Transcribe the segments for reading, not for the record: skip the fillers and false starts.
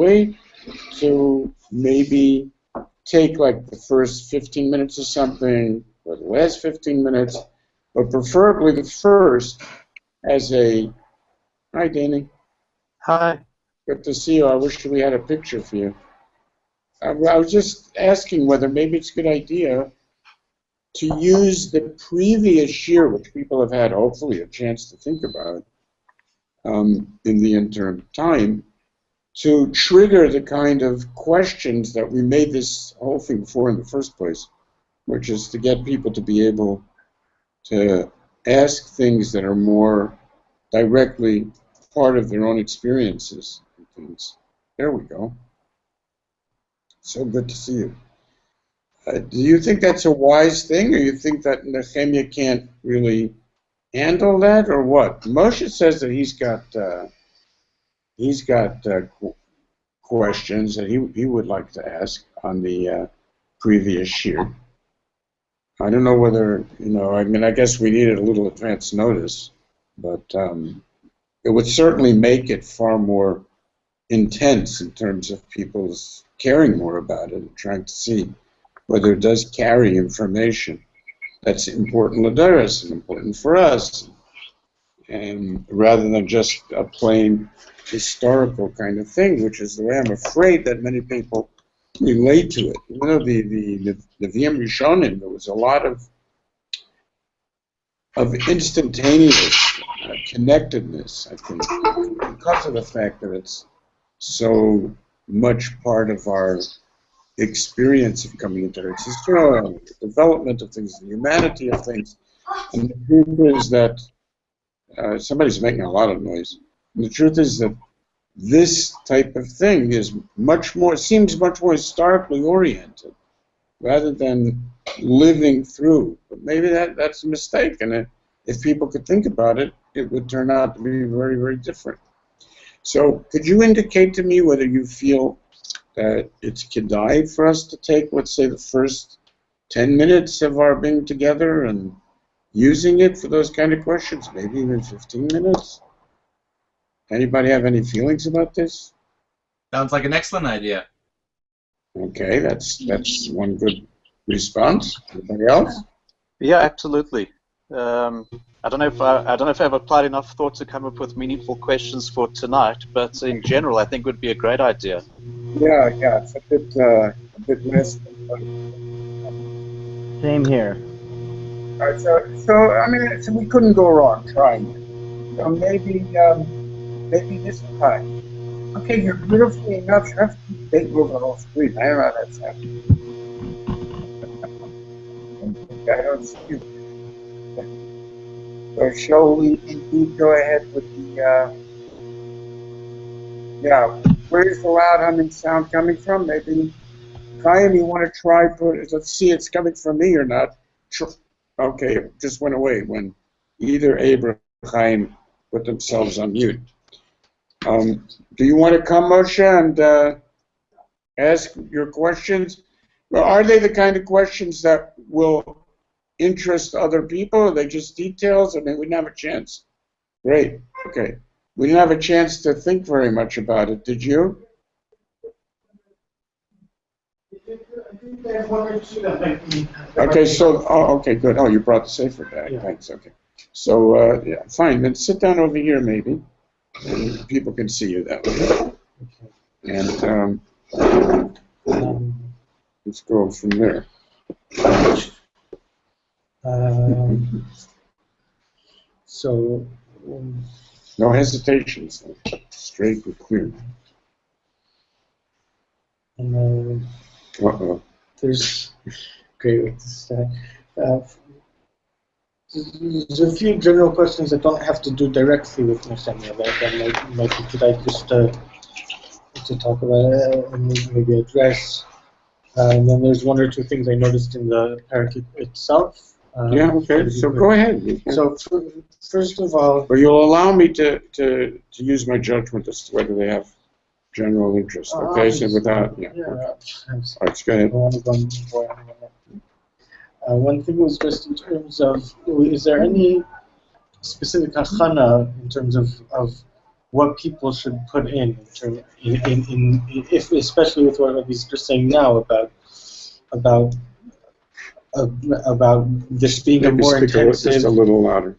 way to maybe take like the first 15 minutes or something, or the last 15 minutes, but preferably the first as a, hi Danny, Hi. good to see you. I wish we had a picture for you. I was just asking whether maybe it's a good idea to use the previous year, which people have had hopefully a chance to think about in the interim time, to trigger the kind of questions that we made this whole thing for in the first place, which is to get people to be able to ask things that are more directly part of their own experiences and things. There we go. So good to see you. Do you think that's a wise thing, or you think that Nehemia can't really handle that, or what? Moshe says that he's got questions that he would like to ask on the previous year. I don't know whether, I mean, I guess we needed a little advance notice, but it would certainly make it far more intense in terms of people's caring more about it and trying to see whether it does carry information that's important to us and important for us, and rather than just a plain historical kind of thing, which is the way I'm afraid that many people relate to it. The Nevi'im Rishonim, there was a lot of instantaneous connectedness, I think, because of the fact that it's so much part of our experience of coming into Eretz Yisrael, the development of things, the humanity of things. And the truth is that somebody's making a lot of noise. And the truth is that this type of thing is seems much more historically oriented rather than living through. But maybe that's a mistake, and if people could think about it, it would turn out to be very, very different. So could you indicate to me whether you feel that it's kedai for us to take, let's say, the first 10 minutes of our being together and using it for those kind of questions, maybe even 15 minutes? Anybody have any feelings about this? Sounds like an excellent idea. Okay, that's one good response. Anybody else? Yeah, absolutely. I don't know if I've applied enough thought to come up with meaningful questions for tonight, but in general, I think it would be a great idea. Yeah, it's a bit less. Same here. All right, so I mean, so we couldn't go wrong trying it. So maybe this time. Okay, you're beautifully enough. You have to keep big moving on screen. I don't know how that's happening. I don't see you. So shall we indeed go ahead with the, where's the loud humming sound coming from? Maybe, Chaim, you want to try, let's see, it's coming from me or not. Okay, it just went away when either Abe or Chaim put themselves on mute. Do you want to come, Moshe, and ask your questions? Well, are they the kind of questions that will interest other people? Are they just details? I mean, we didn't have a chance. Great. Okay. We didn't have a chance to think very much about it. Did you? Okay, so, okay, good. Oh, you brought the safer bag. Yeah. Thanks. Okay. So, fine. Then sit down over here, maybe, and people can see you that way. Okay. And let's go from there. So, no hesitations. Straight and clear. And there's great with this. There's a few general questions that don't have to do directly with Nehemia that might be good. I just to talk about and maybe address. And then there's one or two things I noticed in the parakeet itself. Okay. So go ahead. So first of all, but you'll allow me to use my judgment as to whether they have general interest. Okay. So without All right. Go ahead. One thing was just in terms of, is there any specific hachana in terms of what people should put if especially with what he's just saying now about about this being a Maybe more speak just intensive, a little louder.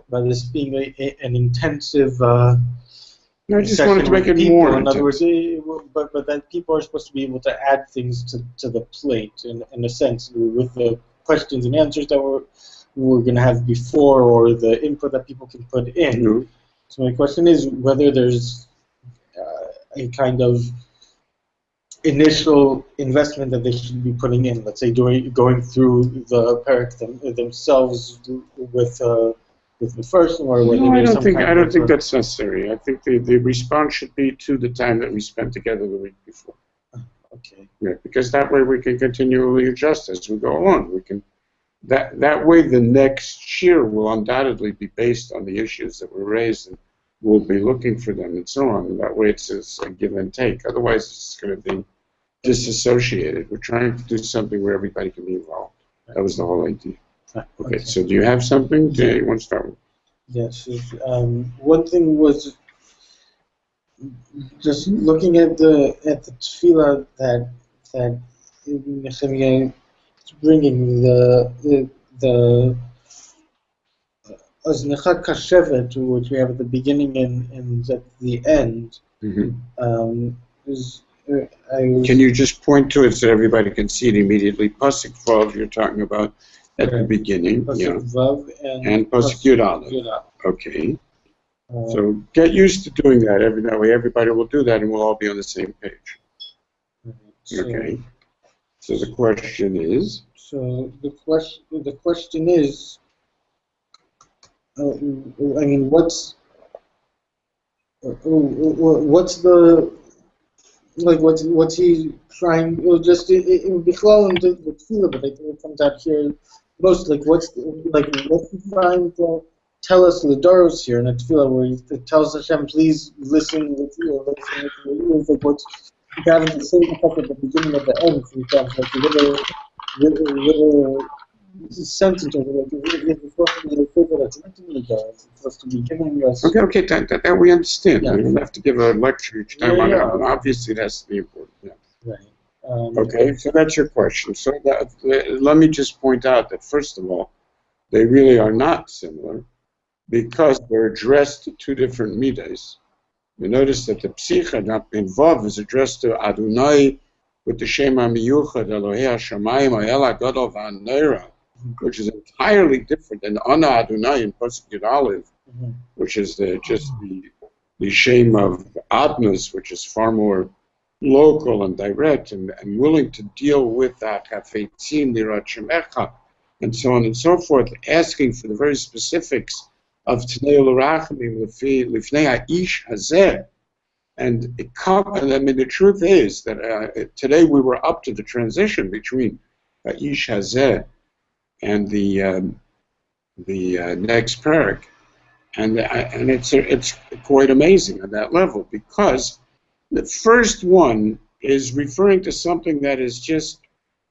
about this being an intensive No, I just session wanted to make with it people. more In other words, intense. but that people are supposed to be able to add things to the plate in a sense with the questions and answers that we're going to have before, or the input that people can put in. Mm-hmm. So my question is whether there's a kind of initial investment that they should be putting in. Let's say going through the parak themselves with the first one, or whether No, there's some kind I don't of think that's necessary. I think the response should be to the time that we spent together the week before. okay. Yeah, because that way we can continually adjust as we go along. We can that way the next year will undoubtedly be based on the issues that were raised, and we'll be looking for them and so on. And that way it's a give and take. Otherwise it's going to be disassociated. We're trying to do something where everybody can be involved. That was the whole idea. Okay, so do you have something? Yeah, you want to start with? Yes. One thing was just looking at the tefillah that Nehemia is bringing the Aznecha Kashevet, which we have at the beginning and at the end. Mm-hmm. Is Can you just point to it so everybody can see it immediately? Pasuk Vav you're talking about at the beginning, Pasuk Vav and Pasuk Yud Aleph. Okay. So get used to doing that. That way everybody will do that and we'll all be on the same page. Okay. So the question is? So the question is, I mean, what's the what's he trying? Just in Bichlal and the tefillah, but I think it comes out here most. What's he trying to tell us Ladoros here in the tefillah, where he tells Hashem, please listen with you, listen with your ears. What's having to say at the beginning of the end, sometimes little sentence, it's supposed to be the figure that's written in there. It's supposed to be giving us. Okay, that we understand. Yeah. We don't have to give a lecture each time on that one. Obviously, that's the important. Yeah. Right. Okay, so that's your question. So let me just point out that first of all, they really are not similar because they're addressed to two different midas. You notice that the psicha in Vav is addressed to Adonai with the Shema Miyuchad Elohei Hashamayim Ha'el HaGadol V'Hanera, which is entirely different than Ana Adonai in Pasuk Yud Aleph, which is just the shame of Adnas, which is far more local and direct and willing to deal with that Hafeitzim Lirat Shemecha and so on and so forth, asking for the very specifics of Tnei L'Rachamim Lifnei Ha'ish Hazeh. And I mean, the truth is that today we were up to the transition between Ha'ish Hazeh and the next parak, and it's quite amazing on that level, because the first one is referring to something that is just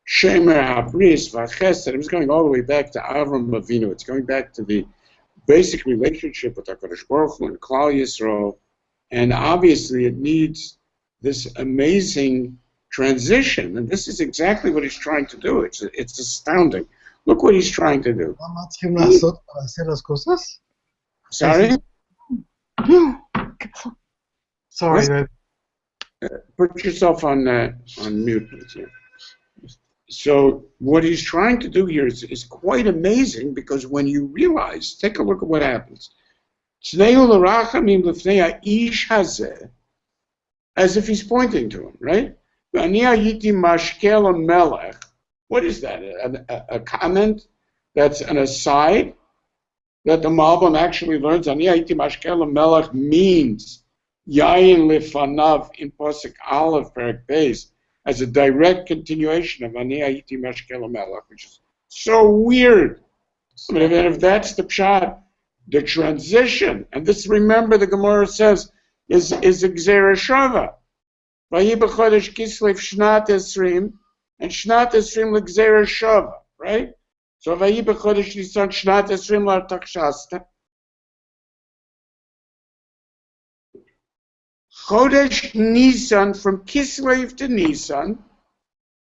Shemer Habris V'Chesed. It's going all the way back to Avram Avinu. It's going back to the basic relationship with HaKadosh Baruch Hu and Klal Yisrael, and obviously it needs this amazing transition, and this is exactly what he's trying to do. It's astounding. Look what he's trying to do. Sorry? Sorry. Put yourself on mute, please. So what he's trying to do here is quite amazing, because when you realize, take a look at what happens. As if he's pointing to him, right? What is that? A comment? That's an aside that the Malbim actually learns. Ani hayiti mashkel melech means yayin lefanav in Pasuk Aleph Perek Beis, as a direct continuation of Ani hayiti mashkel melech, which is so weird. I mean, if that's the pshat, the transition, and this, remember, the Gemara says is Gzera Shava. Vayi b'chodesh Kislev Shnat Esrim, and Shnat Esrim l'Gzera Shava, right? So Vayi b'chodesh Nisan Shnat Esrim l'Artak Shasta. Chodesh Nisan, from Kislev to Nisan,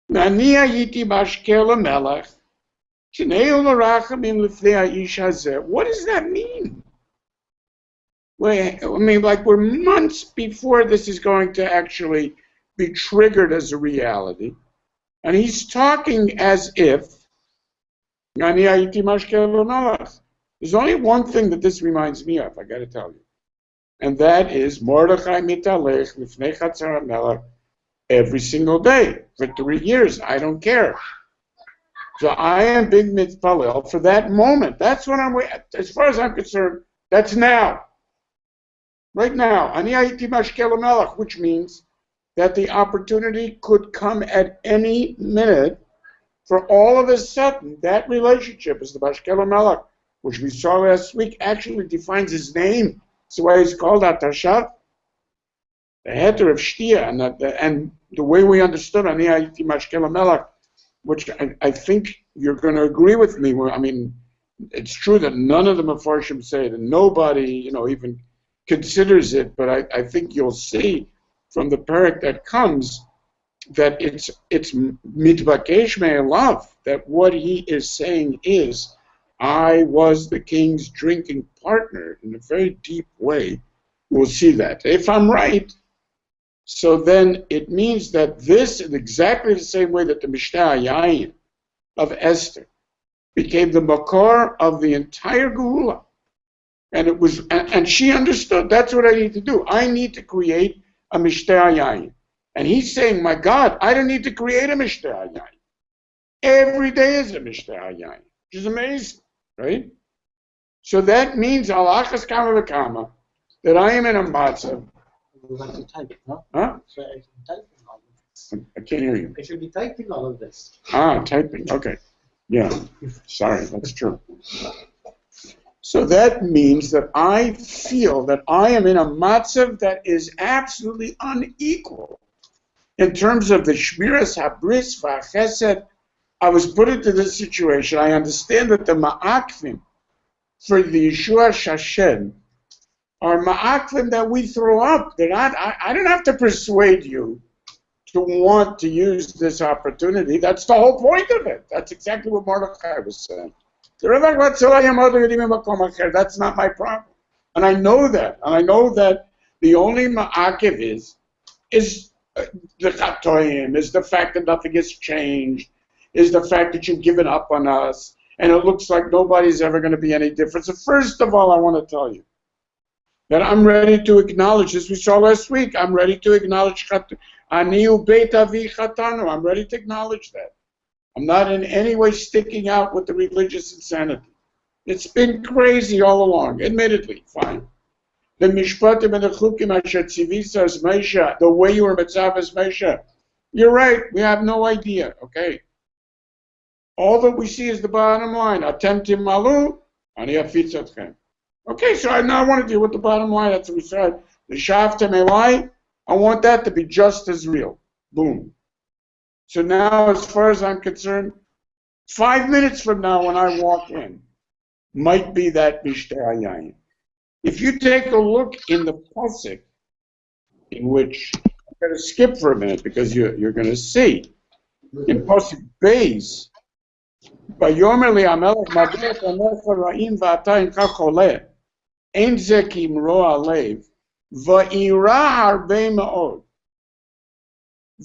Nani Hayiti Mashke Lamelech, Kinei L'Rachamim Lifnei Ha'ish Hazeh. What does that mean? I mean, like we're months before this is going to actually be triggered as a reality. And he's talking as if, there's only one thing that this reminds me of, I got to tell you. And that is Mordechai mitalech lifnei chatzar hamelech every single day for 3 years. I don't care. So I am big mitpalel for that moment. That's what I'm, as far as I'm concerned, that's now. Right now. Ani hayiti mashke lamelech, which means that the opportunity could come at any minute for all of a sudden. That relationship is the Mashke Lamelech, which we saw last week, actually defines his name. That's why he's called Atashat, the heter of Shtia, and the way we understood Ani Hayiti Mashke Lamelech, which I think you're going to agree with me. I mean, it's true that none of the Mefarshim say it, and nobody, even considers it, but I think you'll see from the parak that comes that it's mitvakesh me'elav, that what he is saying is, I was the king's drinking partner in a very deep way. We'll see that. If I'm right, so then it means that this, in exactly the same way that the Mishnah Yayin of Esther became the makor of the entire Geula, and it was, and she understood that's what I need to do. I need to create a Mishnah Yayin. And he's saying, my God, I don't need to create a Mishnah Yayin. Every day is a Mishnah Yayin, which is amazing, right? So that means alachas kama v'kama, that I am in a matzah. We have to type it, no? Huh? So I can type in all of this. I can't hear you. I should be typing all of this. Typing. Okay. Yeah. Sorry, that's true. So that means that I feel that I am in a matzav that is absolutely unequal. In terms of the Shmiras Habris V'Chesed, I was put into this situation. I understand that the Ma'akvim for the Yeshua Shashem are Ma'akvim that we throw up. They're not, I don't have to persuade you to want to use this opportunity. That's the whole point of it. That's exactly what Mordechai was saying. That's not my problem. And I know that. And I know that the only Ma'akiv is the chatoim, is the fact that nothing has changed, is the fact that you've given up on us, and it looks like nobody's ever going to be any different. So first of all, I want to tell you that I'm ready to acknowledge, as we saw last week, I'm ready to acknowledge Aniu Beit Avi Chatanu. I'm ready to acknowledge that. I'm not in any way sticking out with the religious insanity. It's been crazy all along, admittedly, fine. The mishpatim and the chukim asher tzivisa as Moshe, the way you were mitzav as Moshe. You're right, we have no idea, okay? All that we see is the bottom line. Atem timalu, ani afitz atchem. Okay, so I now want to deal with the bottom line. That's what we said. The shavtem elai, I want that to be just as real. Boom. So now, as far as I'm concerned, 5 minutes from now when I walk in, might be that Mishteh Hayayin. If you take a look in the pasuk, in which I'm going to skip for a minute because you're going to see in pasuk Beis, Vayomer li Hamelech Madech Anecha Ra'im V'ata Incha Choleh Ein Ze Kimro Alev Va'ira Harbei Ma'od.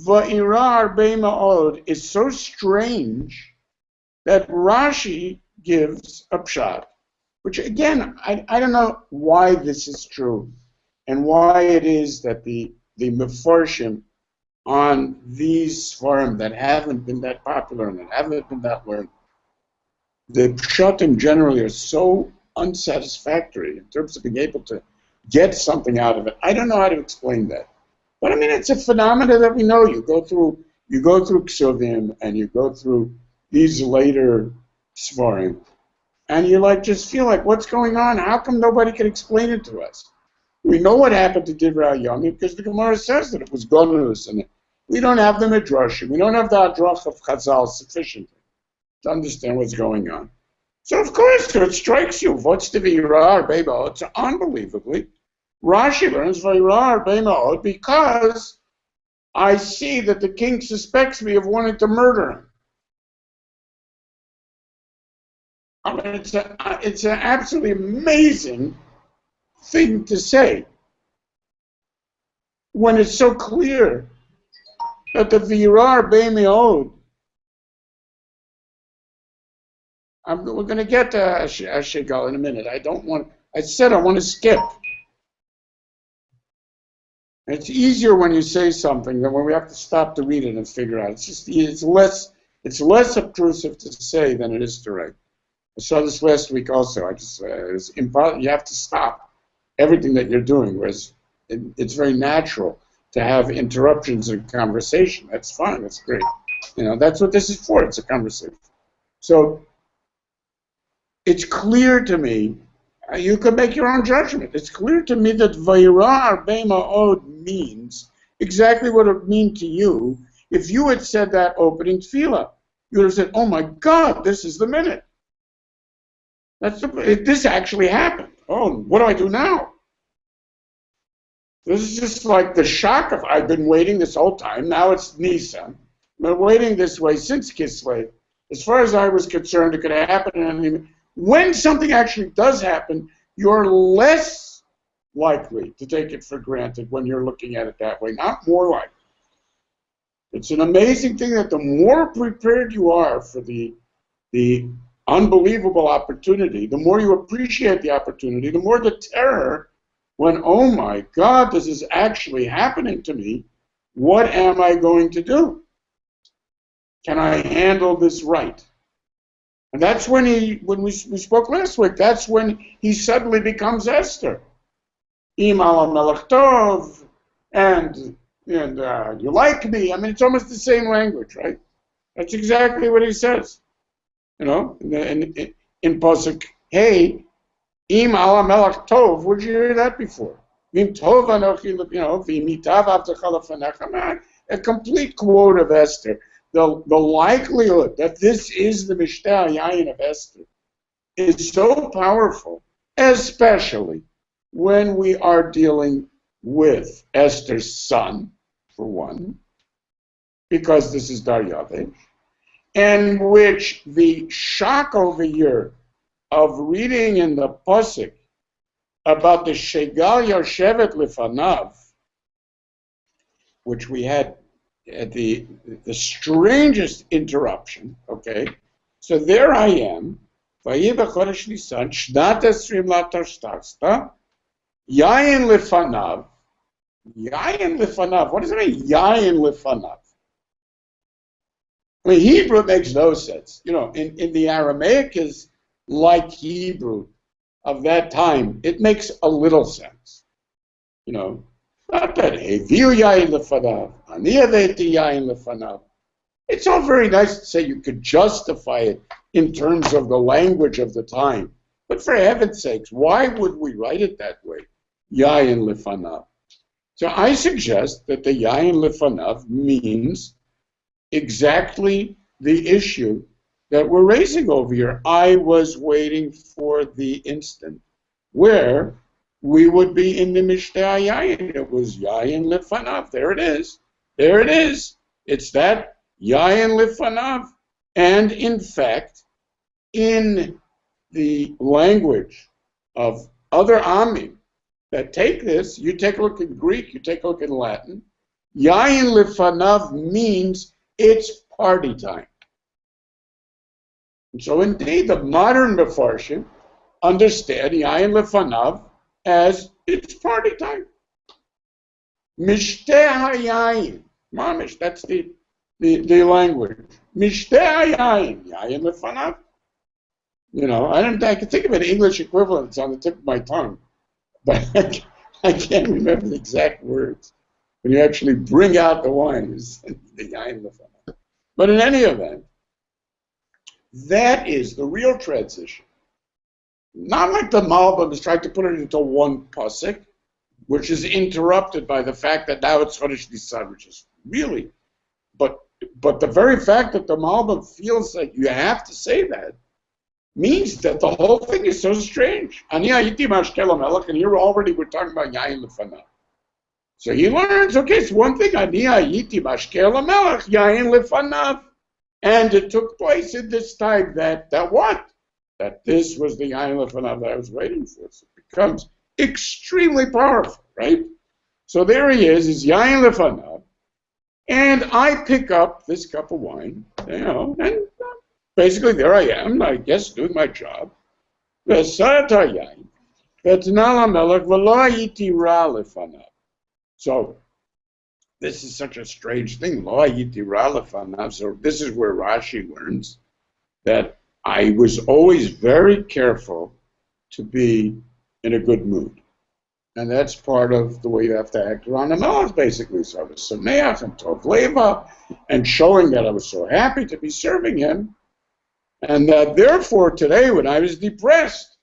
Va'ira Harbei Ma'od is so strange that Rashi gives a pshat, which again, I don't know why this is true and why it is that the Mefarshim on these forums that haven't been that popular and that haven't been that learned, the pshatim generally are so unsatisfactory in terms of being able to get something out of it. I don't know how to explain that. But I mean, it's a phenomenon that we know. You go through Ksuvim and you go through these later Svarim, and you just feel like, what's going on? How come nobody can explain it to us? We know what happened to Divrei Yomi because the Gemara says that it was Gonus, and we don't have the Midrashim. We don't have the Hadrach of Chazal sufficiently to understand what's going on. So of course, it strikes you. What's the V'yirah Arbei Ma'od? It's unbelievably Rashi learns Vayrar Beimod because I see that the king suspects me of wanting to murder him. I mean, it's an absolutely amazing thing to say when it's so clear that the Virar Beimod. We're going to get to Ashigal in a minute. I said I want to skip. It's easier when you say something than when we have to stop to read it and figure out. It's less obtrusive to say than it is to write. I saw this last week also. It's important. You have to stop everything that you're doing, whereas it's very natural to have interruptions in conversation. That's fine. That's great. That's what this is for. It's a conversation. So it's clear to me. You can make your own judgment. It's clear to me that Vayra Arbei Ma'od means exactly what it would mean to you if you had said that opening tefillah. You would have said, "Oh my God, this is the minute. This actually happened. Oh, what do I do now?" This is just like the shock of, I've been waiting this whole time. Now it's Nisan. I've been waiting this way since Kislev. As far as I was concerned, it could happen. When something actually does happen, you're less likely to take it for granted when you're looking at it that way, not more likely. It's an amazing thing that the more prepared you are for the unbelievable opportunity, the more you appreciate the opportunity, the more the terror when, oh my God, this is actually happening to me, what am I going to do? Can I handle this right? And that's when we spoke last week, that's when he suddenly becomes Esther. Im ala melech tov, and you like me. I mean, it's almost the same language, right? That's exactly what he says. In Pasuk, hey, im ala melech tov, where'd you hear that before? Vim tov anochi, v'imitav avtecha lefanecha. A complete quote of Esther. The likelihood that this is the Mishteh Yayin of Esther is so powerful, especially when we are dealing with Esther's son, for one, because this is Daryavesh, and which the shock over here of reading in the Pasuk about the Shegal Yoshevet Lefanav, which we had at the strangest interruption, okay? So there I am, Vayi b'chodesh Nisan, Shnat Esrim Latarshtarsta, Yayin Lefanav. Yayin Lefanav, what does it mean, Yayin Lefanav? I mean, Hebrew makes no sense. In the Aramaic is like Hebrew of that time. It makes a little sense. Not that Heviu Yayin Lefanav, Ani Aveti Yayin Lefanav. It's all very nice to say you could justify it in terms of the language of the time. But for heaven's sakes, why would we write it that way? Yayin Lefanav. So I suggest that the Yayin Lefanav means exactly the issue that we're raising over here. I was waiting for the instant where we would be in the Mishteh Yayin. It was Yayin Lefanav. There it is. There it is. It's that Yayin Lefanav. And in fact, in the language of other Amim that take this, you take a look in Greek, you take a look in Latin, Yayin Lefanav means it's party time. And so indeed, the modern Mefarshim understand Yayin Lefanav as it's party time. Mishteh hayayin, mamish, that's the language. Mishteh hayayin, yayin lefanav. I can think of an English equivalent. It's on the tip of my tongue, but I can't remember the exact words. When you actually bring out the wine, it's the yayin lefanav. But in any event, that is the real transition. Not like the Malbim is trying to put it into one pasuk, which is interrupted by the fact that now it's Chodesh Nisan, which is really, but the very fact that the Malbim feels like you have to say that means that the whole thing is so strange. Ani hayiti mashkel hamelech, and here already we're talking about yain lefanav. So he learns, okay, it's one thing, ani hayiti mashkel hamelech, yain lefanav. And it took place in this time that what? That this was the yain lefanav that I was waiting for. So it becomes extremely powerful, right? So there he is yain lefanav. And I pick up this cup of wine, and basically there I am, I guess, doing my job. So this is such a strange thing. So this is where Rashi learns that I was always very careful to be in a good mood. And that's part of the way you have to act around the melech, basically. So I was sameach and tov leva, and showing that I was so happy to be serving him. And that therefore today, when I was depressed,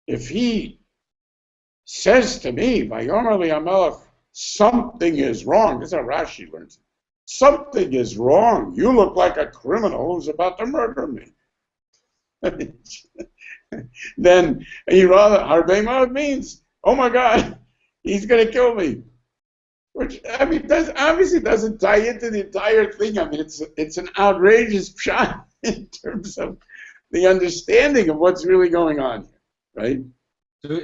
if he says to me, Vayomer li hamelech, something is wrong, this is how Rashi learns it. Something is wrong. You look like a criminal who's about to murder me. Then Harbeimah means, oh my God, he's going to kill me. Which, I mean, obviously doesn't tie into the entire thing. I mean, it's an outrageous shot in terms of the understanding of what's really going on here, right?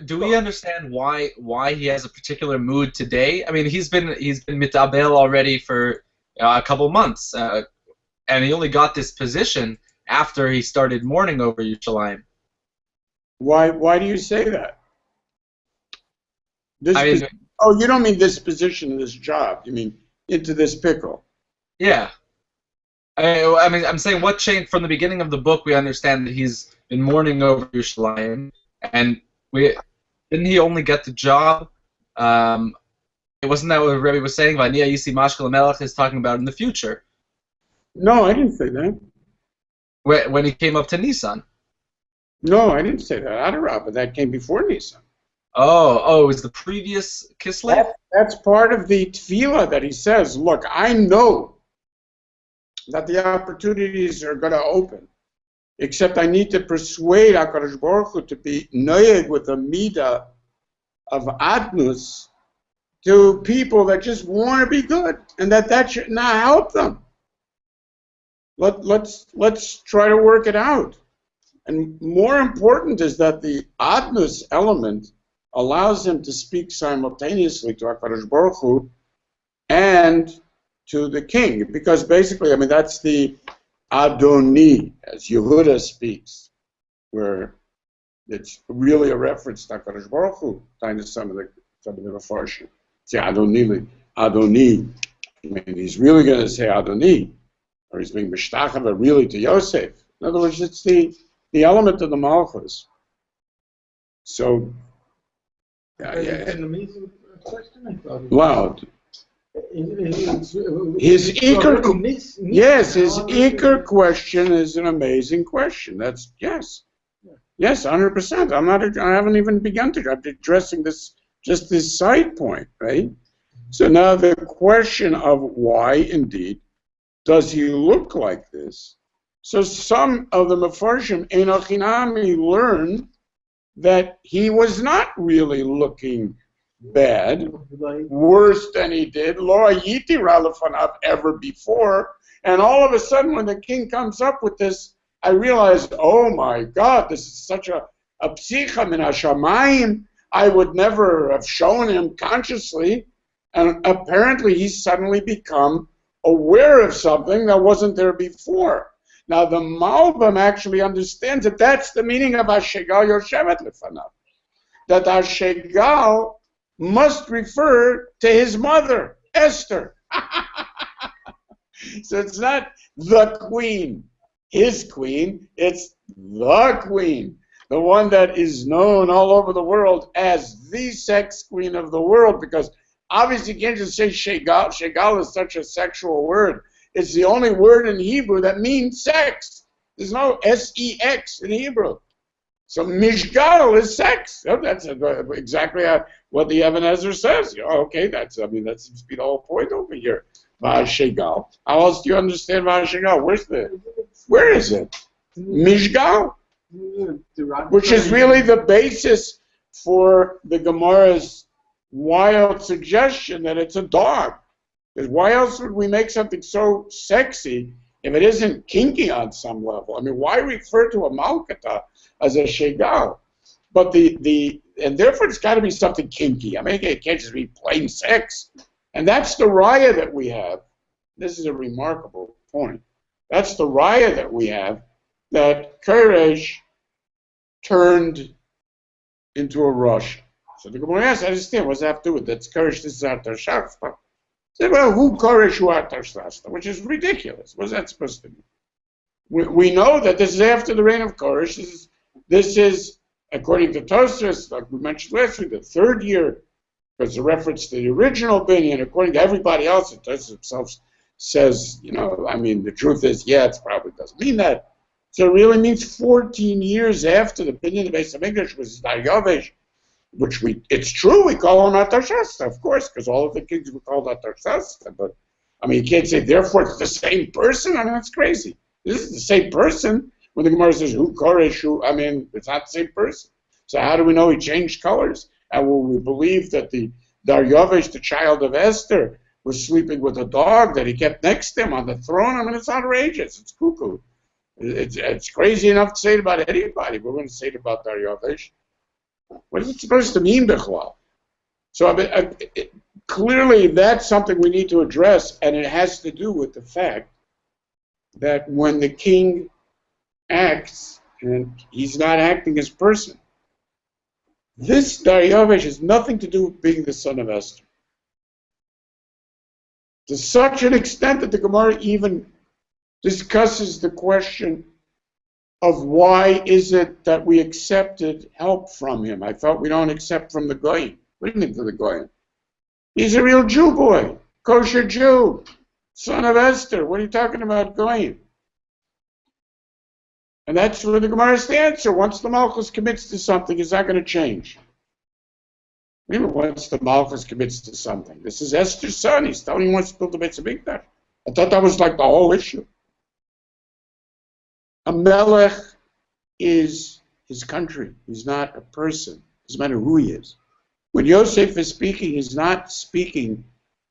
Do we understand why he has a particular mood today? I mean, he's been mitabel already for a couple months, and he only got this position after he started mourning over Yerushalayim. Why do you say that? You don't mean this position in this job. You mean into this pickle. Yeah. I mean, I'm saying what changed from the beginning of the book. We understand that he's been mourning over Yerushalayim, and didn't he only get the job? It wasn't that what Rebbe was saying? V'ani hayisi mashkel hamelech is talking about in the future. No, I didn't say that. When he came up to Nisan. No, I didn't say that. Adarabah, that came before Nisan. Oh, it was the previous Kislev? That's part of the tefillah that he says, look, I know that the opportunities are going to open, except I need to persuade HaKadosh Baruch Hu to be noyeg with a midah of adnus to people that just want to be good, and that should not help them. Let's try to work it out. And more important is that the adnus element allows him to speak simultaneously to HaKadosh Baruch Hu and to the king, because basically, I mean, that's the Adoni, as Yehuda speaks, where it's really a reference to HaKadosh Baruch Hu, kind of some of the Mefarshim. Say Adoni. I mean, he's really going to say Adoni, or he's being Mishtachava really to Yosef. In other words, it's the element of the Malchus. So, It's an amazing question, I thought. Wow. His Iker question is an amazing question. That's yes, 100%. I haven't even begun to. I'm addressing this side point, right? So now the question of why, indeed, does he look like this? So some of the Mefarshim Enochinami learned that he was not really looking bad, worse than he did, Lo Hayiti Ralefanav ever before, and all of a sudden when the king comes up with this, I realized, oh my God, this is such a psicha min hashamayim, I would never have shown him consciously, and apparently he's suddenly become aware of something that wasn't there before. Now the Malbim actually understands that that's the meaning of Hashegal Yoshevet Lefanav, that Hashegal must refer to his mother, Esther. So it's not the queen, his queen, it's the queen, the one that is known all over the world as the sex queen of the world, because obviously you can't just say Shegal. Shegal is such a sexual word. It's the only word in Hebrew that means sex. There's no S-E-X in Hebrew. So Mishgal is sex. That's exactly what the Even Ezer says. Okay, that seems to be the whole point over here. V'ashegal. How else do you understand V'ashegal? Where is it? Mishgal. which is really the basis for the Gemara's wild suggestion that it's a dog. Because why else would we make something so sexy if it isn't kinky on some level? I mean, why refer to a malkata as a shegal? But and therefore it's got to be something kinky. I mean, it can't just be plain sex. And that's the raya that we have. This is a remarkable point. That's the raya that we have, that Koresh turned into a Russian. So the Gemara asks, I understand, what does that have to do with that? Koresh, this is Artashasta. Say, well, who Koresh, who Artashasta? Which is ridiculous. What's that supposed to mean? We know that this is after the reign of Koresh. This is according to Tosfos, like we mentioned last week, the third year, because the reference to the original opinion, according to everybody else, Tosfos himself says, I mean, the truth is, yeah, it probably doesn't mean that. So it really means 14 years after the opinion of the Beis Hamikdash was Daryavesh, which it's true, we call him Artashasta, of course, because all of the kings were called Artashasta, but, I mean, you can't say, therefore, it's the same person. I mean, that's crazy. This is the same person. When the Gemara says, who Koresh, I mean, it's not the same person. So how do we know he changed colors? And will we believe that the Daryavesh, the child of Esther, was sleeping with a dog that he kept next to him on the throne? I mean, it's outrageous. It's cuckoo. It's crazy enough to say it about anybody. We're going to say it about Daryavesh. What is it supposed to mean, Bichlal? So clearly that's something we need to address, and it has to do with the fact that when the king acts, and he's not acting as person. This Daryavesh has nothing to do with being the son of Esther. To such an extent that the Gemara even discusses the question of why is it that we accepted help from him. I thought we don't accept from the Goyim. What do you mean from the Goyim? He's a real Jew boy, kosher Jew, son of Esther. What are you talking about, Goyim? And that's where the Gemara has the answer. Once the Malchus commits to something, it's not going to change. Even once the Malchus commits to something. This is Esther's son. He's telling he wants to build the Beit HaMikdash. I thought that was like the whole issue. A melech is his country. He's not a person. Doesn't matter who he is. When Yosef is speaking, he's not speaking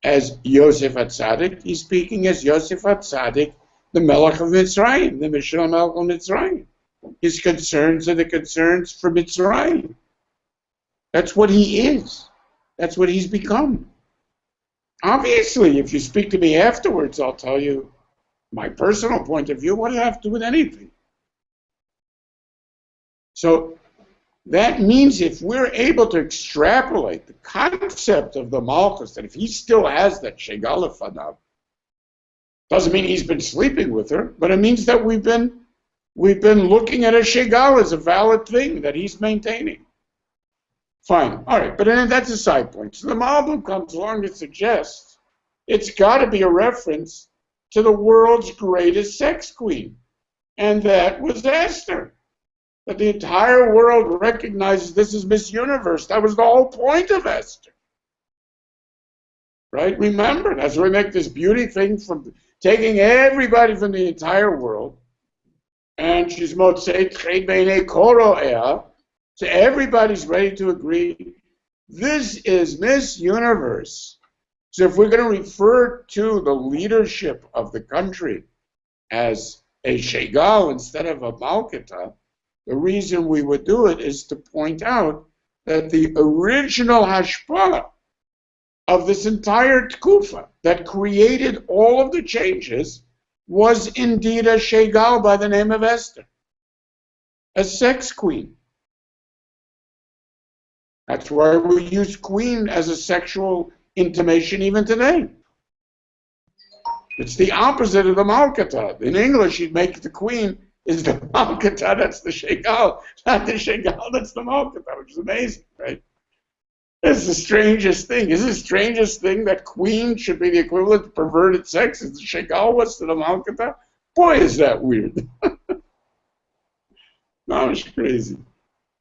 as Yosef HaTzadik. He's speaking as Yosef HaTzadik, the Melech of Mitzrayim, the Mishra Melech of Mitzrayim. His concerns are the concerns for Mitzrayim. That's what he is. That's what he's become. Obviously, if you speak to me afterwards, I'll tell you my personal point of view. What does it have to do with anything? So that means if we're able to extrapolate the concept of the Malchus, that if he still has that Shegala Fanav, doesn't mean he's been sleeping with her, but it means that we've been looking at a Shegal as a valid thing that he's maintaining. Fine. All right, but then that's a side point. So the Malbim comes along and suggests it's got to be a reference to the world's greatest sex queen, and that was Esther. That the entire world recognizes this is Miss Universe. That was the whole point of Esther. Right? Remember, that's why we make this beauty thing from taking everybody from the entire world, and she's motzei tchei beinei koro ea, so everybody's ready to agree, this is Miss Universe. So if we're going to refer to the leadership of the country as a shegal instead of a malkata, the reason we would do it is to point out that the original hashpah of this entire tkufa that created all of the changes was indeed a shegal by the name of Esther, a sex queen. That's why we use queen as a sexual intimation even today. It's the opposite of the malkata. In English, you'd make the queen is the malkata, that's the shegal, not the shegal, that's the malkata, which is amazing, right? It's the strangest thing. Is the strangest thing that queen should be the equivalent to perverted sex as the shegal was to the malkata? Boy, is that weird. No, it's crazy.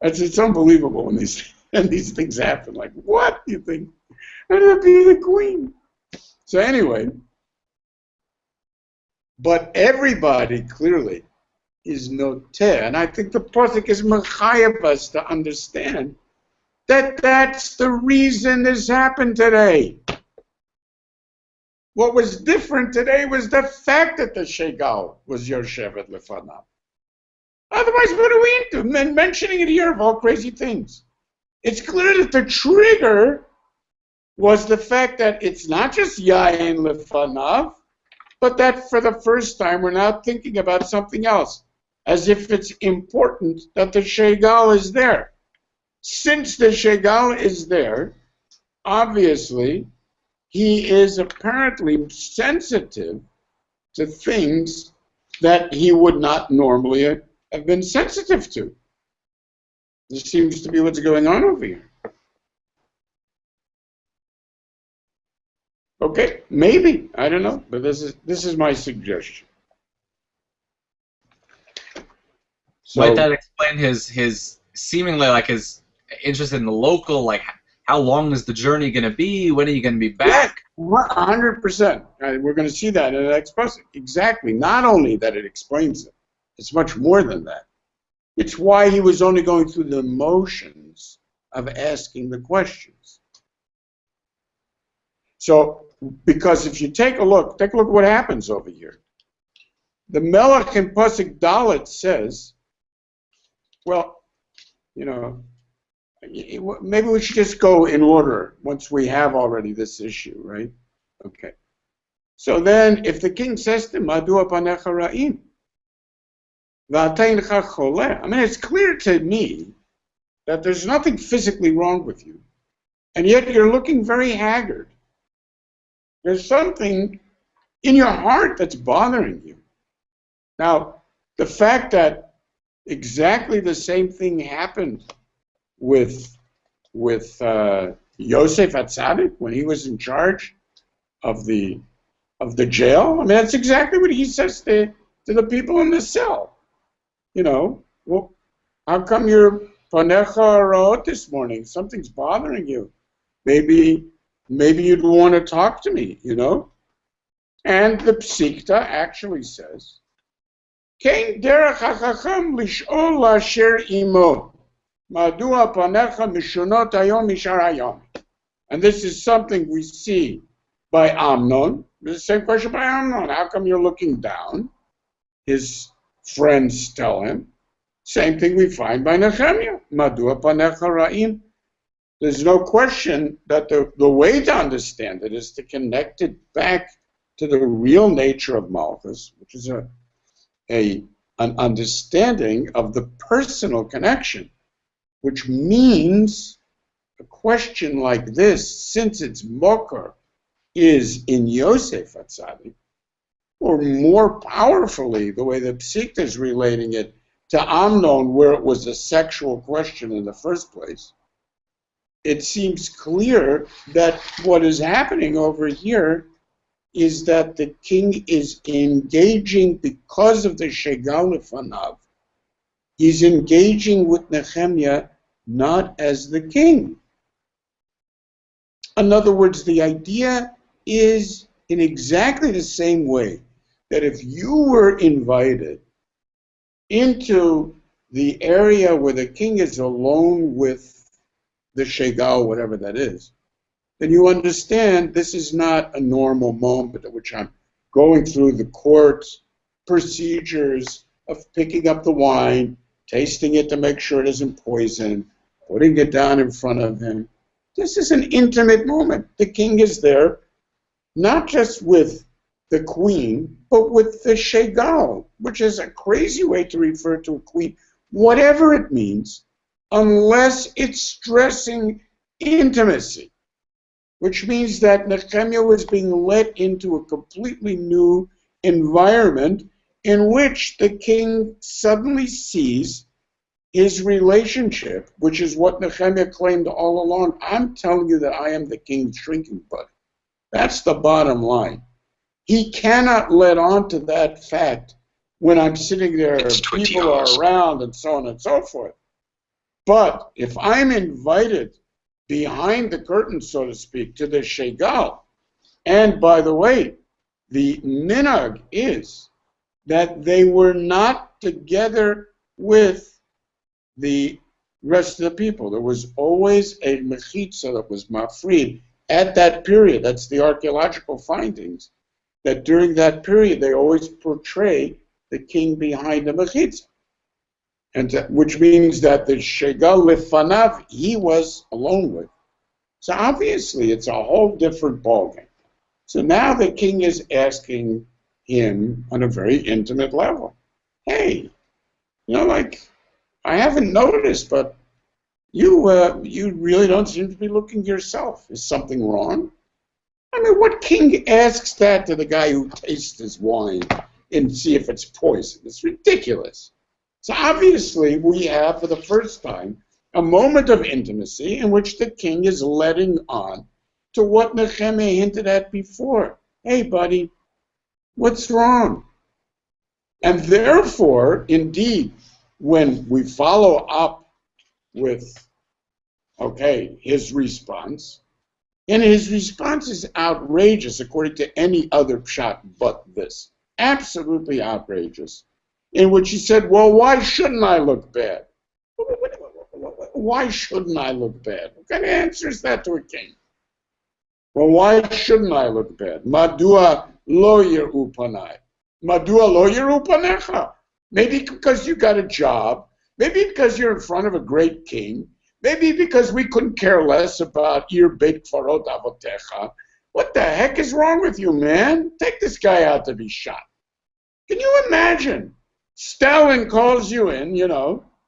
It's unbelievable when these things happen. Like, what do you think? How did it be the queen? So anyway, but everybody clearly is noteh. And I think the Pasuk is mechayev us to understand that that's the reason this happened today. What was different today was the fact that the Shegal was Yoshevet Lefanav. Otherwise, what are we into? Mentioning it here of all crazy things. It's clear that the trigger was the fact that it's not just Yain Lefanav, but that for the first time we're now thinking about something else, as if it's important that the Shegal is there. Since the Shegal is there, obviously, he is apparently sensitive to things that he would not normally have been sensitive to. This seems to be what's going on over here. Okay, maybe, I don't know, but this is my suggestion. So, Might that explain his seemingly like his interest in the local, like how long is the journey going to be? When are you going to be back? Yeah, 100%. We're going to see that in the next post. Exactly. Not only that it explains it, it's much more than that. It's why he was only going through the motions of asking the questions. So, because if you take a look at what happens over here. The Melech in Pasuk Dalet says, well, you know, maybe we should just go in order once we have already this issue, right? Okay. So then, if the king says to him, Madua panecha ra'im, v'ateincha choleh, I mean, it's clear to me that there's nothing physically wrong with you, and yet you're looking very haggard. There's something in your heart that's bothering you. Now, the fact that exactly the same thing happened with Yosef Atzadik when he was in charge of the jail. I mean, that's exactly what he says to the people in the cell. You know, well, how come you're panecha ra'ot this morning? Something's bothering you. Maybe you'd want to talk to me. You know, and the Psikta actually says, "Kein derech hachacham lish'ol asher imo." Madua panecha mishunot hayom mishar hayom. And this is something we see by Amnon. The same question by Amnon. How come you're looking down? His friends tell him. Same thing we find by Nehemia. Madua panecha ra'im. There's no question that the way to understand it is to connect it back to the real nature of Malchus, which is an understanding of the personal connection. Which means a question like this, since its mokar is in Yosef Atzadik, or more powerfully, the way the Psikta is relating it to Amnon, where it was a sexual question in the first place, it seems clear that what is happening over here is that the king is engaging because of the Shegal Lefanav. He's engaging with Nehemia not as the king. In other words, the idea is in exactly the same way that if you were invited into the area where the king is alone with the Shegal, whatever that is, then you understand this is not a normal moment at which I'm going through the court procedures of picking up the wine, tasting it to make sure it isn't poison, putting it down in front of him. This is an intimate moment. The king is there, not just with the queen, but with the Shegal, which is a crazy way to refer to a queen, whatever it means, unless it's stressing intimacy, which means that Nehemia was being let into a completely new environment in which the king suddenly sees his relationship, which is what Nehemia claimed all along. I'm telling you that I am the king's drinking buddy. That's the bottom line. He cannot let on to that fact when I'm sitting there, people are around, and so on and so forth. But if I'm invited behind the curtain, so to speak, to the Shegal, and by the way, the minhag is that they were not together with the rest of the people. There was always a mechitza that was mafrid at that period. That's the archaeological findings, that during that period they always portray the king behind the mechitza. And which means that the shegal lefanav, he was alone with. So obviously it's a whole different ballgame. So now the king is asking him on a very intimate level, hey, like, I haven't noticed, but you really don't seem to be looking yourself. Is something wrong? I mean, what king asks that to the guy who tastes his wine and see if it's poison? It's ridiculous. So obviously we have, for the first time, a moment of intimacy in which the king is letting on to what Nehemia hinted at before. Hey, buddy, what's wrong? And therefore, indeed, when we follow up with, okay, his response, and his response is outrageous according to any other pshat but this. Absolutely outrageous. In which he said, well, why shouldn't I look bad? Why shouldn't I look bad? What kind of answer is that to a king? Well, why shouldn't I look bad? Madua lo yiru panai. Madua lo yiru panecha. Maybe because you got a job. Maybe because you're in front of a great king. Maybe because we couldn't care less about Ir beit kfarot avotecha. What the heck is wrong with you, man? Take this guy out to be shot. Can you imagine? Stalin calls you in,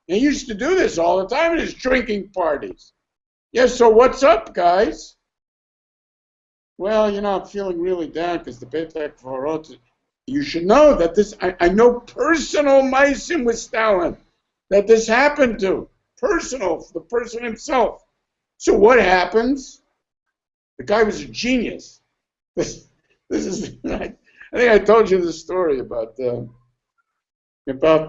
he used to do this all the time at his drinking parties. Yes, so what's up, guys? Well, I'm feeling really down because the Beit HaKvarot. You should know that this, I know personal maisim with Stalin that this happened to. Personal, the person himself. So what happens? The guy was a genius. This is, I think I told you the story about the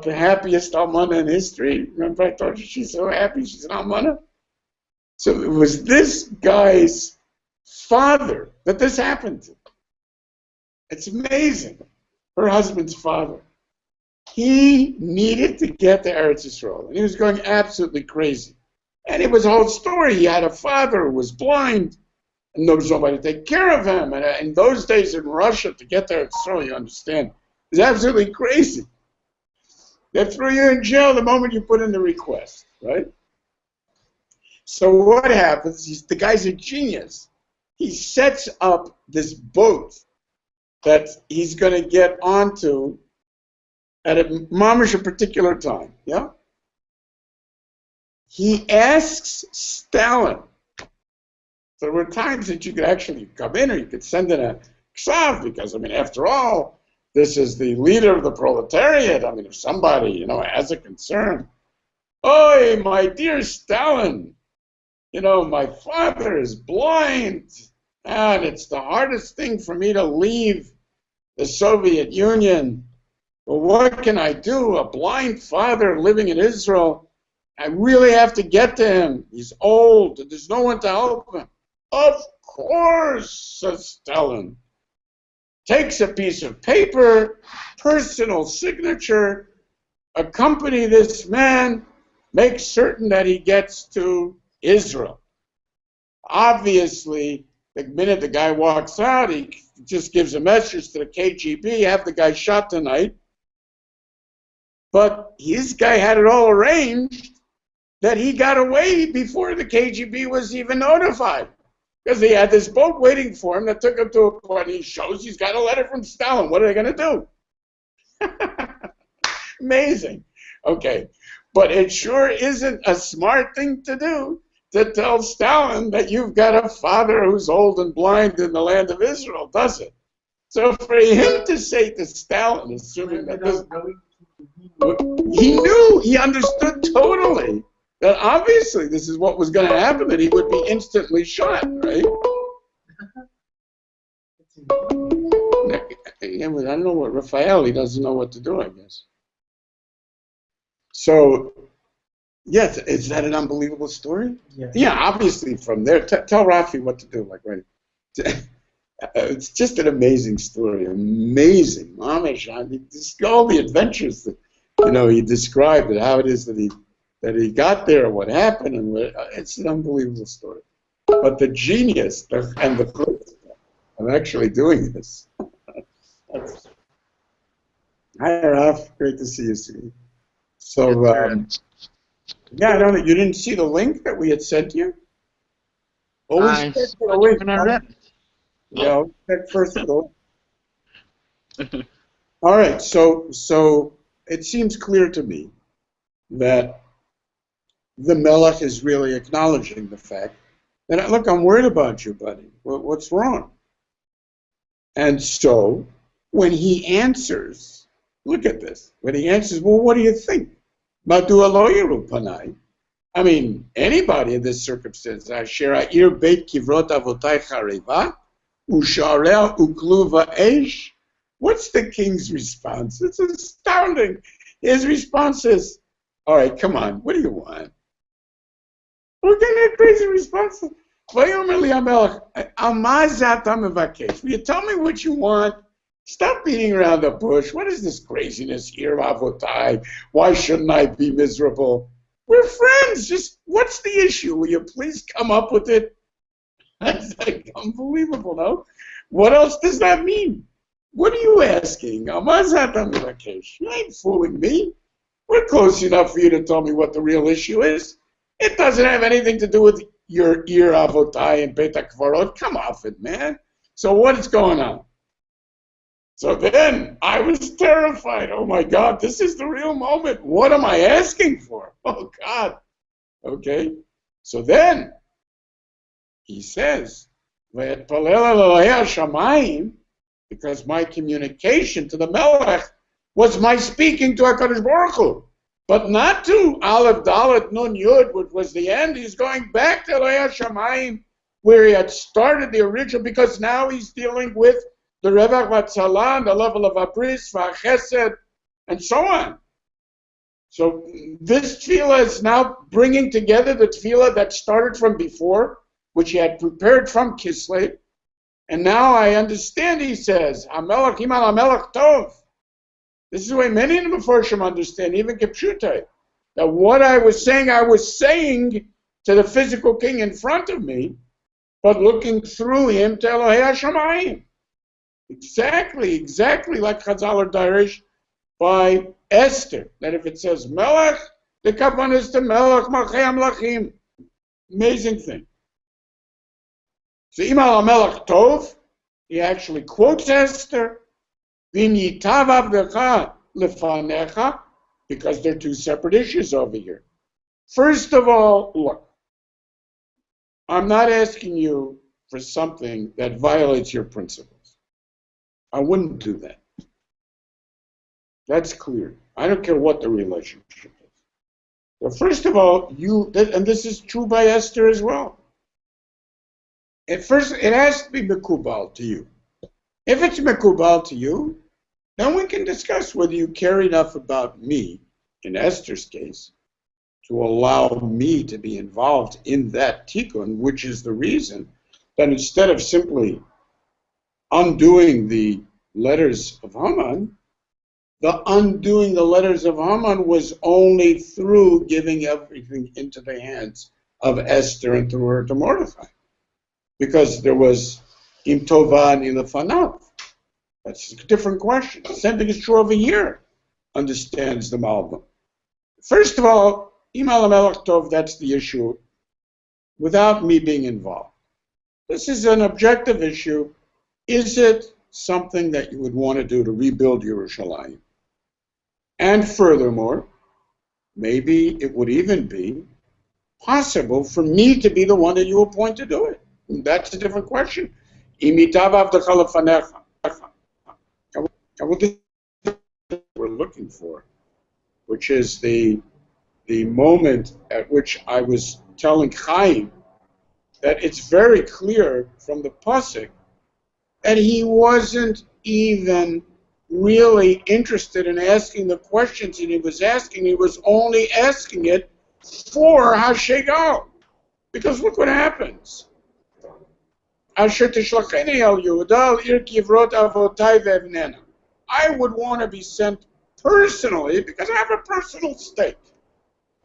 happiest almana in history. Remember I told you she's so happy she's an almana? So it was this guy's father that this happened to. It's amazing. Her husband's father. He needed to get to Eretz Yisrael, and he was going absolutely crazy. And it was a whole story. He had a father who was blind, and there was nobody to take care of him. And in those days in Russia, to get to Eretz Yisrael, you understand, it was absolutely crazy. They threw you in jail the moment you put in the request, right? So what happens? The guy's a genius. He sets up this boat that he's going to get onto at a particular time, yeah? He asks Stalin. There were times that you could actually come in or you could send in a ksav because, after all, this is the leader of the proletariat. If somebody, has a concern. Oi, my dear Stalin, my father is blind, and it's the hardest thing for me to leave the Soviet Union. Well, what can I do? A blind father living in Israel. I really have to get to him. He's old. There's no one to help him. Of course, says Stalin. Takes a piece of paper, personal signature, accompany this man, make certain that he gets to Israel. Obviously, the minute the guy walks out, he just gives a message to the KGB, have the guy shot tonight. But his guy had it all arranged that he got away before the KGB was even notified. Because he had this boat waiting for him that took him to a point. He shows he's got a letter from Stalin. What are they going to do? Amazing. Okay. But it sure isn't a smart thing to do to tell Stalin that you've got a father who's old and blind in the land of Israel, does it? So for him to say to Stalin, assuming that this... He knew, he understood totally that obviously this is what was going to happen, that he would be instantly shot, right? Yeah, but I don't know what Raphael, he doesn't know what to do, I guess. So, yes, is that an unbelievable story? Yeah. Yeah, obviously from there, tell Rafi what to do, like, right? It's just an amazing story, amazing. Mamish, all the adventures he described it, how it is that he got there, what happened, and it's an unbelievable story. But the genius and the chutzpah of actually doing this. Hi, Ralph. Great to see you, Steve. So, yeah, I don't know. You didn't see the link that we had sent you? Always I check for the saw it link. when I read it. Yeah, always check first for the link. All right, so it seems clear to me that the Melech is really acknowledging the fact that, look, I'm worried about you, buddy. What's wrong? And so when he answers, look at this. When he answers, well, what do you think? Madua lo yiru panai. I mean, anybody in this circumstance, asher ha'ir beit kivrot avotai chareva, u'shareh u'kluva eish. What's the king's response? It's astounding. His response is, all right, come on, what do you want? Look at that crazy response. Will you tell me what you want? Stop beating around the bush. What is this craziness here, Avotai? Why shouldn't I be miserable? We're friends. Just what's the issue? Will you please come up with it? That's like unbelievable, no? What else does that mean? What are you asking? You ain't fooling me. We're close enough for you to tell me what the real issue is. It doesn't have anything to do with your ear avotai and beta kvarot. Come off it, man. So what is going on? So then I was terrified. Oh my God, this is the real moment. What am I asking for? Oh God. Okay. So then he says, because my communication to the Melech was my speaking to HaKadosh Baruch Hu, but not to Aleph Dalet Nun Yud, which was the end. He's going back to Eloi HaShamayim, where he had started the original, because now he's dealing with the Revach Vatzalah, the level of Abris, Vachesed, and so on. So this tefillah is now bringing together the tefillah that started from before, which he had prepared from Kislev. And now I understand, he says, HaMelech Imal HaMelech Tov. This is the way many in the Mefarshim understand, even Kipshutai, that what I was saying to the physical king in front of me, but looking through him to Elohei HaShamayim. Exactly like Chazal or Darish by Esther, that if it says Melech, the kavan is to Melech Malchei HaMelachim. Amazing thing. So Imal HaMelech Tov, he actually quotes Esther, V'nitav avdecha lefanecha, because they're two separate issues over here. First of all, look, I'm not asking you for something that violates your principles. I wouldn't do that. That's clear. I don't care what the relationship is. So first of all, and this is true by Esther as well. At first, it has to be mekubal to you. If it's mekubal to you, then we can discuss whether you care enough about me, in Esther's case, to allow me to be involved in that tikkun, which is the reason that instead of simply undoing the letters of Haman, the undoing the letters of Haman was only through giving everything into the hands of Esther and through her to Mordechai. Because there was im tova ani lefanav. That's a different question. The same thing is true over here, understands the Malbim. First of all, Imal HaMelech Tov, that's the issue, without me being involved. This is an objective issue. Is it something that you would want to do to rebuild Yerushalayim? And furthermore, maybe it would even be possible for me to be the one that you appoint to do it. That's a different question. Imitav avdecha lefanecha. And what we're looking for, which is the moment at which I was telling Chaim that it's very clear from the pasuk that he wasn't even really interested in asking the questions that he was asking. He was only asking it for Hashegal. Because look what happens. Asher tishlacheni el Yehuda al ir kivrot avotai ve'evnena. I would want to be sent personally because I have a personal stake.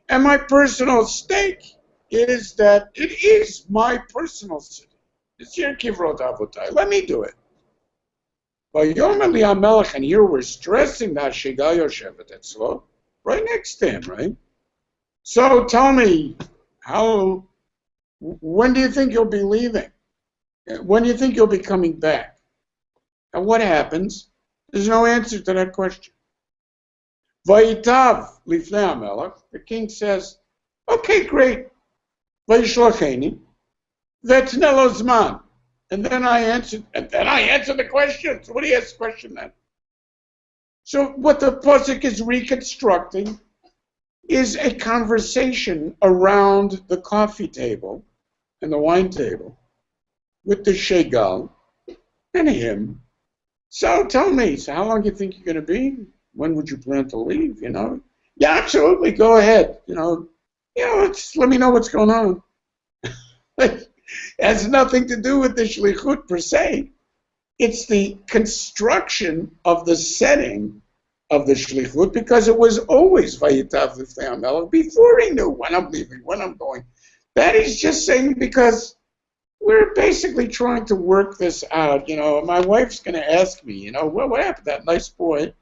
And my personal stake is that it is my personal city. It's your kivrot avotai. Let me do it. But Yom Melech, and here we're stressing that Shiga Yoshevet Etzlo, right next to him, right? So tell me, when do you think you'll be leaving? When do you think you'll be coming back? And what happens? There's no answer to that question. Vayitav lifnei HaMelech, the king says, okay, great. Vayishlacheni, vetne lo zman. And then I answer the question. So what do you ask the question then? So what the pasuk is reconstructing is a conversation around the coffee table and the wine table with the shegal and him. So tell me, so how long do you think you're going to be? When would you plan to leave? Yeah, absolutely. Go ahead. Let me know what's going on. It has nothing to do with the shlichut per se. It's the construction of the setting of the shlichut, because it was always vayitav lifnei HaMelech before he knew when I'm leaving, when I'm going. That is just saying because we're basically trying to work this out. My wife's going to ask me, what happened to that nice boy?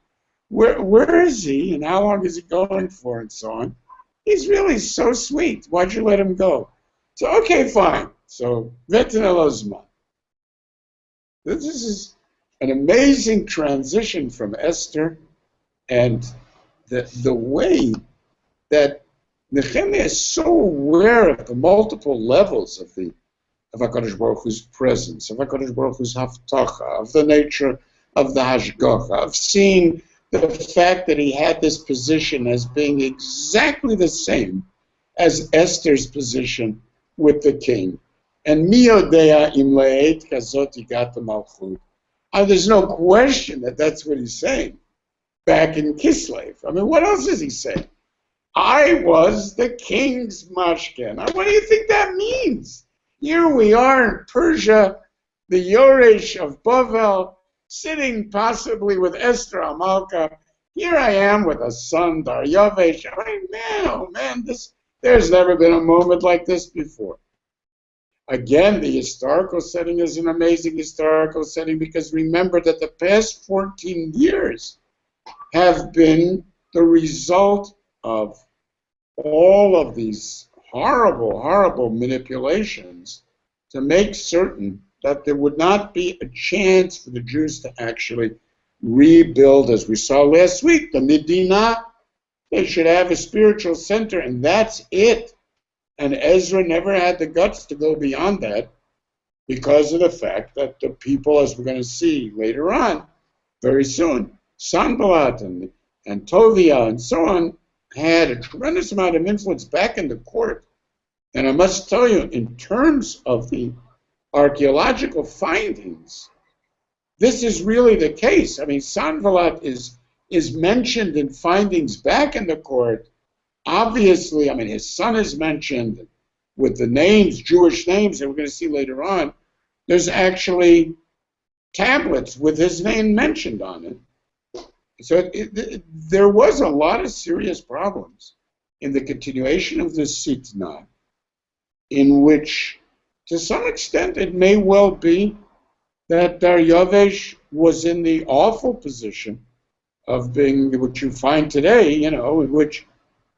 Where is he, and how long is he going for, and so on. He's really so sweet. Why'd you let him go? So, okay, fine. So, vetne lo zman. This is an amazing transition from Esther, and the way that Nehemia is so aware of the multiple levels of HaKadosh Baruch Hu's presence, of HaKadosh Baruch Hu's haftacha, of the nature of the hashgacha, of seeing the fact that he had this position as being exactly the same as Esther's position with the king. And mi yodea im le'et kazot higat malchut. There's no question that that's what he's saying back in Kislev. I mean, what else is he saying? I was the king's mashken. What do you think that means? Here we are in Persia, the Yoresh of Bavel, sitting possibly with Esther Amalka. Here I am with a son, Daryavesh. I mean, man, oh man, there's never been a moment like this before. Again, the historical setting is an amazing historical setting, because remember that the past 14 years have been the result of all of these horrible, horrible manipulations to make certain that there would not be a chance for the Jews to actually rebuild, as we saw last week, the Medina. They should have a spiritual center, and that's it. And Ezra never had the guts to go beyond that, because of the fact that the people, as we're going to see later on, very soon, Sanballat and Tovia and so on, had a tremendous amount of influence back in the court. And I must tell you, in terms of the archaeological findings, this is really the case. I mean, Sanballat is mentioned in findings back in the court. Obviously, I mean, his son is mentioned with the names, Jewish names, that we're going to see later on. There's actually tablets with his name mentioned on it. So there was a lot of serious problems in the continuation of the Sitna, in which, to some extent, it may well be that Daryavesh was in the awful position of being what you find today, in which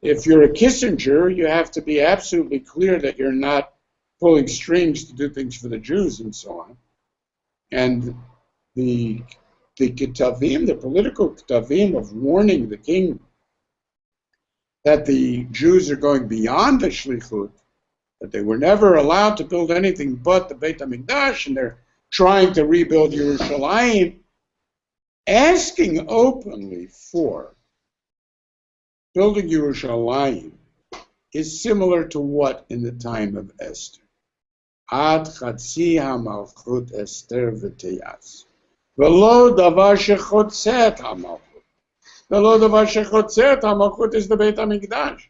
if you're a Kissinger, you have to be absolutely clear that you're not pulling strings to do things for the Jews and so on. And the Ketavim, the political Ketavim of warning the king that the Jews are going beyond the Shlichut, that they were never allowed to build anything but the Beit HaMikdash, and they're trying to rebuild Yerushalayim, asking openly for building Yerushalayim is similar to what in the time of Esther? Ad chatzi hamalchut Esther v'teyas. V'lo davar shechotzer et hamalchut. V'lo davar shechotzer et hamalchut is the Beit HaMikdash.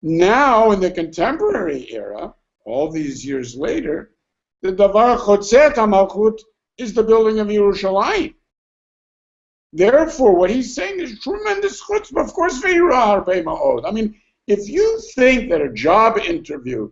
Now, in the contemporary era, all these years later, the davar chotzer et hamalchut is the building of Yerushalayim. Therefore, what he's saying is tremendous chutzpah. Of course, I mean, if you think that a job interview,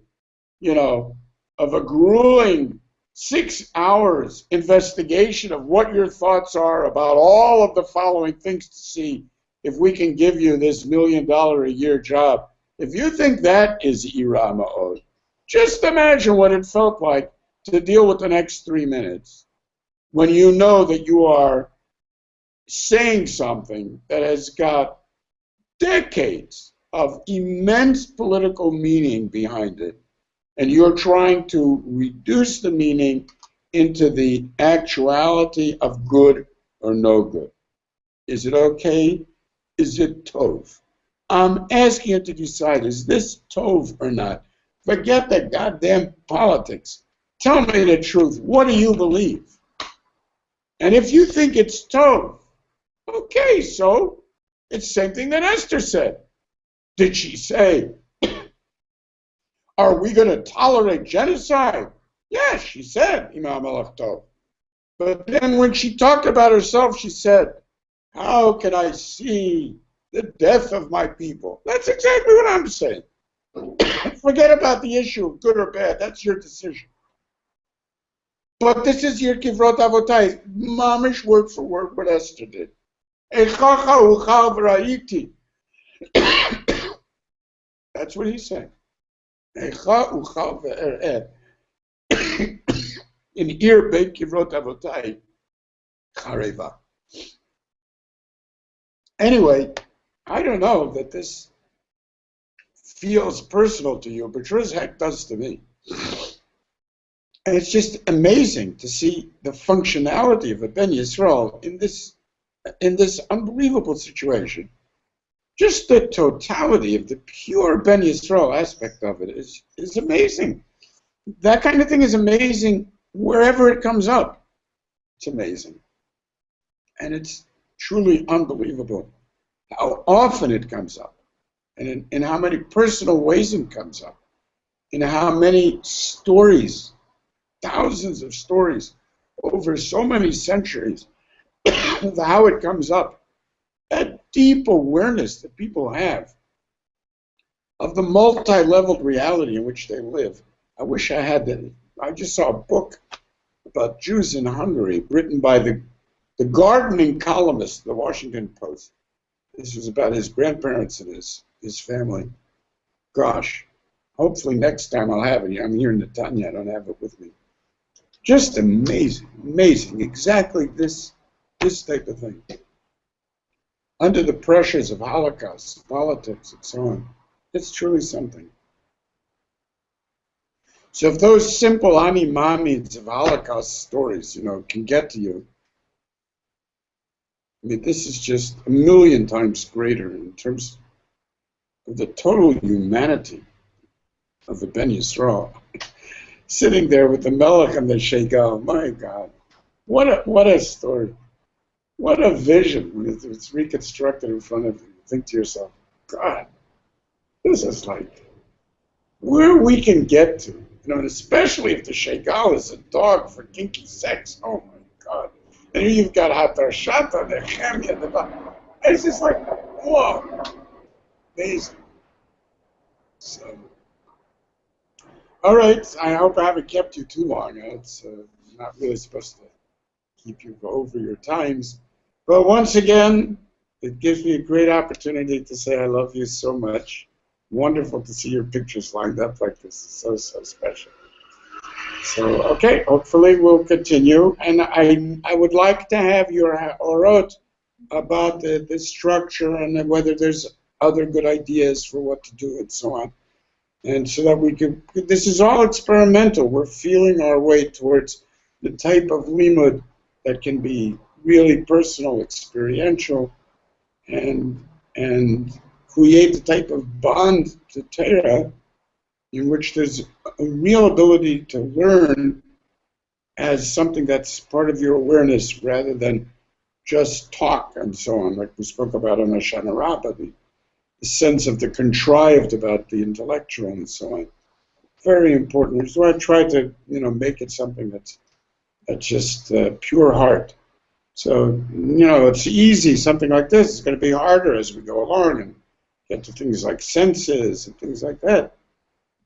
of a grueling 6 hours investigation of what your thoughts are about all of the following things to see if we can give you this $1 million a year job, if you think that is ira ma'od, just imagine what it felt like to deal with the next 3 minutes when you know that you are saying something that has got decades of immense political meaning behind it, and you're trying to reduce the meaning into the actuality of good or no good. Is it okay? Is it tov? I'm asking you to decide, is this tov or not? Forget the goddamn politics. Tell me the truth. What do you believe? And if you think it's tov, okay, so it's the same thing that Esther said. Did she say, are we going to tolerate genocide? Yes, she said, Imam Melech Tov. But then when she talked about herself, she said, how can I see the death of my people? That's exactly what I'm saying. Forget about the issue of good or bad. That's your decision. But this is your kivrot avotai. Mamish word for word what Esther did. That's what he's saying. In Ir Beit Kivrot Avotai Chareva. Anyway, I don't know that this feels personal to you, but sure as heck does to me. And it's just amazing to see the functionality of a Ben Yisrael in this unbelievable situation. Just the totality of the pure Ben Yisrael aspect of it is amazing. That kind of thing is amazing wherever it comes up. It's amazing. And it's truly unbelievable how often it comes up, and in how many personal ways it comes up, in how many stories, thousands of stories over so many centuries, how it comes up. That deep awareness that people have of the multi-leveled reality in which they live. I wish I had that. I just saw a book about Jews in Hungary written by the gardening columnist of the Washington Post. This was about his grandparents and his family. Gosh, hopefully next time I'll have it. I'm here in Netanya, I don't have it with me. Just amazing, amazing. Exactly this type of thing. Under the pressures of Holocaust, politics, and so on. It's truly something. So if those simple ani-mamis of Holocaust stories, can get to you, I mean, this is just a million times greater in terms of the total humanity of the Ben Yisrael. Sitting there with the Melech and the Sheikah, my God, what a story. What a vision when it's reconstructed in front of you. Think to yourself, God, this is like where we can get to. And especially if the Sheikah is a dog for kinky sex. Oh my God. And here you've got Hatar Shata, Nehemia, it's just like, whoa, amazing. So, all right, I hope I haven't kept you too long. It's not really supposed to keep you over your times. But once again, it gives me a great opportunity to say I love you so much. Wonderful to see your pictures lined up like this. It's so, so special. So, okay, hopefully we'll continue. And I would like to have your orot about the structure and whether there's other good ideas for what to do and so on. And so that we can, this is all experimental. We're feeling our way towards the type of limud that can be really personal, experiential, and create the type of bond to Torah in which there's a real ability to learn as something that's part of your awareness rather than just talk and so on, like we spoke about on Hoshana Rabbah, the sense of the contrived about the intellectual and so on. Very important. So I try to, make it something that's just pure heart. So, you know, it's easy. Something like this is going to be harder as we go along and get to things like senses and things like that.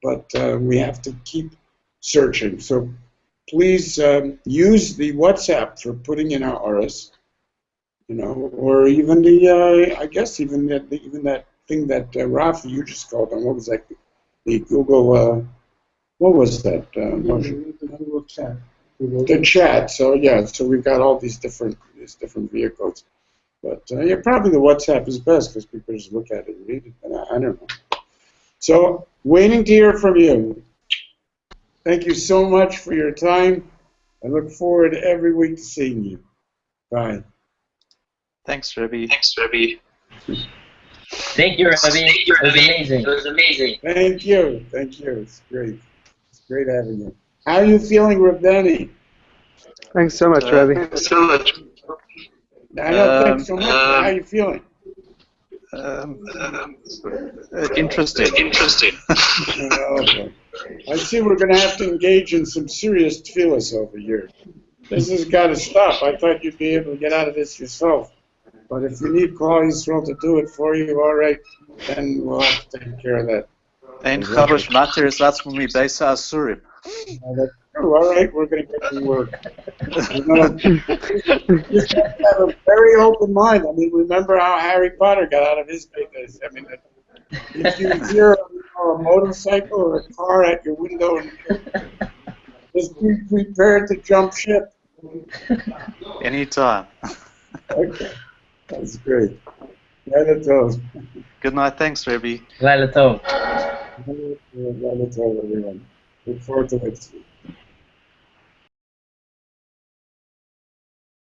But we have to keep searching. So please use the WhatsApp for putting in our auras, you know, or even the, I guess even that thing that Rafi, you just called on. What was that? The Google, what was that? Google chat. The chat. So yeah, so we've got all these different vehicles. But yeah, probably the WhatsApp is best because people just look at it and read it. And I don't know. So waiting to hear from you. Thank you so much for your time. I look forward every week to seeing you. Bye. Thanks, Rebbe. Thank you, Ravi. It was amazing. Thank you. It's great. It's great having you. How are you feeling, Ravdani? Thanks so much, Ravi. I don't think so much. How are you feeling? Interesting. Okay. I see we're going to have to engage in some serious tefillas over here. This has got to stop. I thought you'd be able to get out of this yourself. But if you need Klal Yisrael to do it for you, all right, then we'll have to take care of that. Ein Chabosh Mater is Atzmumi Beisa Asurim. That's true. All right, we're going to get to work. You know, just have to have a very open mind. I mean, remember how Harry Potter got out of his business. I mean, if you hear a motorcycle or a car at your window, just be prepared to jump ship. Anytime. Okay, that's great. Laila Tov. Good night. Thanks, Rebbe. Laila Tov. Laila Tov, everyone. Look forward to next week.